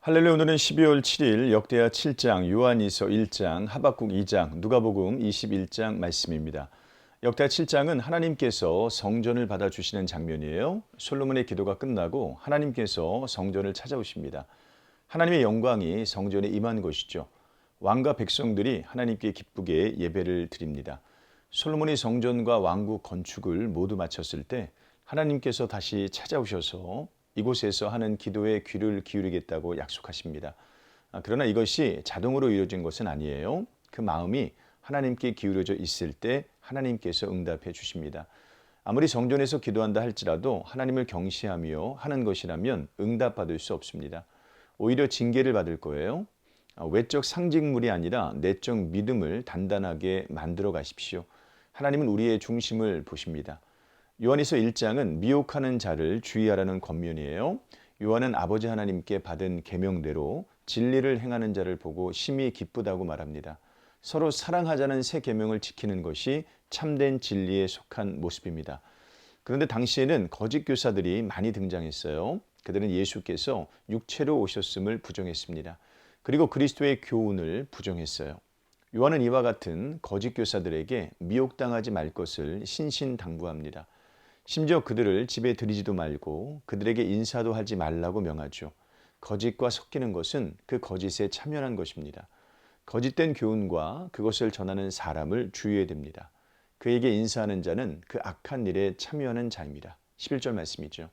할렐루야. 오늘은 12월 7일 역대하 7장, 요한이서 1장, 하박국 2장, 누가복음 21장 말씀입니다. 역대하 7장은 하나님께서 성전을 받아주시는 장면이에요. 솔로몬의 기도가 끝나고 하나님께서 성전을 찾아오십니다. 하나님의 영광이 성전에 임한 것이죠. 왕과 백성들이 하나님께 기쁘게 예배를 드립니다. 솔로몬이 성전과 왕국 건축을 모두 마쳤을 때 하나님께서 다시 찾아오셔서 이곳에서 하는 기도에 귀를 기울이겠다고 약속하십니다. 그러나 이것이 자동으로 이루어진 것은 아니에요. 그 마음이 하나님께 기울여져 있을 때 하나님께서 응답해 주십니다. 아무리 성전에서 기도한다 할지라도 하나님을 경시하며 하는 것이라면 응답받을 수 없습니다. 오히려 징계를 받을 거예요. 외적 상징물이 아니라 내적 믿음을 단단하게 만들어 가십시오. 하나님은 우리의 중심을 보십니다. 요한이서 1장은 미혹하는 자를 주의하라는 권면이에요. 요한은 아버지 하나님께 받은 계명대로 진리를 행하는 자를 보고 심히 기쁘다고 말합니다. 서로 사랑하자는 새 계명을 지키는 것이 참된 진리에 속한 모습입니다. 그런데 당시에는 거짓 교사들이 많이 등장했어요. 그들은 예수께서 육체로 오셨음을 부정했습니다. 그리고 그리스도의 교훈을 부정했어요. 요한은 이와 같은 거짓 교사들에게 미혹당하지 말 것을 신신당부합니다. 심지어 그들을 집에 들이지도 말고 그들에게 인사도 하지 말라고 명하죠. 거짓과 섞이는 것은 그 거짓에 참여한 것입니다. 거짓된 교훈과 그것을 전하는 사람을 주의해야 됩니다. 그에게 인사하는 자는 그 악한 일에 참여하는 자입니다. 11절 말씀이죠.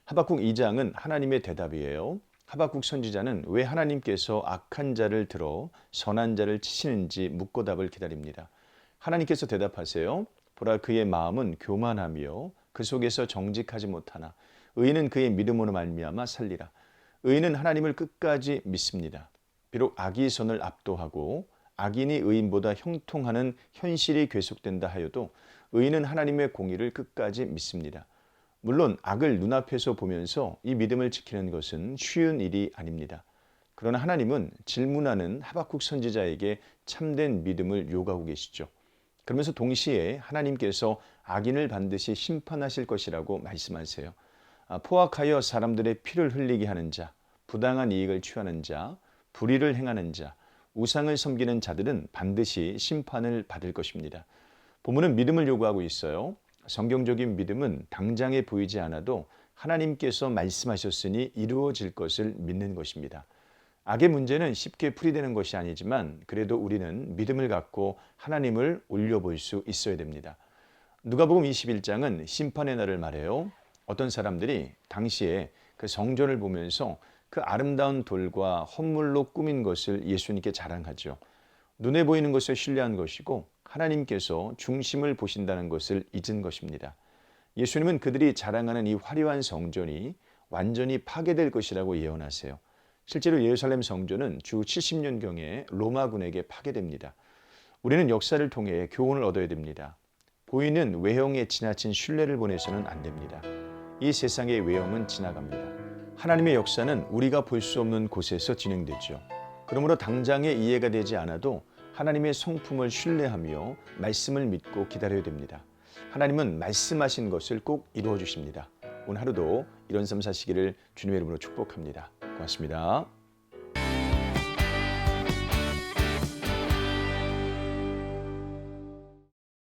하박국 2장은 하나님의 대답이에요. 하박국 선지자는 왜 하나님께서 악한 자를 들어 선한 자를 치시는지 묻고 답을 기다립니다. 하나님께서 대답하세요. 보라, 그의 마음은 교만하며 그 속에서 정직하지 못하나 의인은 그의 믿음으로 말미암아 살리라. 의인은 하나님을 끝까지 믿습니다. 비록 악이 선을 압도하고 악인이 의인보다 형통하는 현실이 계속된다 하여도 의인은 하나님의 공의를 끝까지 믿습니다. 물론 악을 눈앞에서 보면서 이 믿음을 지키는 것은 쉬운 일이 아닙니다. 그러나 하나님은 질문하는 하박국 선지자에게 참된 믿음을 요구하고 계시죠. 그러면서 동시에 하나님께서 악인을 반드시 심판하실 것이라고 말씀하세요. 포악하여 사람들의 피를 흘리게 하는 자, 부당한 이익을 취하는 자, 불의를 행하는 자, 우상을 섬기는 자들은 반드시 심판을 받을 것입니다. 본문은 믿음을 요구하고 있어요. 성경적인 믿음은 당장에 보이지 않아도 하나님께서 말씀하셨으니 이루어질 것을 믿는 것입니다. 악의 문제는 쉽게 풀이되는 것이 아니지만 그래도 우리는 믿음을 갖고 하나님을 올려볼 수 있어야 됩니다. 누가복음 21장은 심판의 날을 말해요. 어떤 사람들이 당시에 그 성전을 보면서 그 아름다운 돌과 헌물로 꾸민 것을 예수님께 자랑하죠. 눈에 보이는 것을 신뢰한 것이고 하나님께서 중심을 보신다는 것을 잊은 것입니다. 예수님은 그들이 자랑하는 이 화려한 성전이 완전히 파괴될 것이라고 예언하세요. 실제로 예루살렘 성전은 주 70년경에 로마군에게 파괴됩니다. 우리는 역사를 통해 교훈을 얻어야 됩니다. 보이는 외형에 지나친 신뢰를 보내서는 안 됩니다. 이 세상의 외형은 지나갑니다. 하나님의 역사는 우리가 볼 수 없는 곳에서 진행되죠. 그러므로 당장의 이해가 되지 않아도 하나님의 성품을 신뢰하며 말씀을 믿고 기다려야 됩니다. 하나님은 말씀하신 것을 꼭 이루어 주십니다. 오늘 하루도 이런 삶 사시기를 주님의 이름으로 축복합니다. 고맙습니다.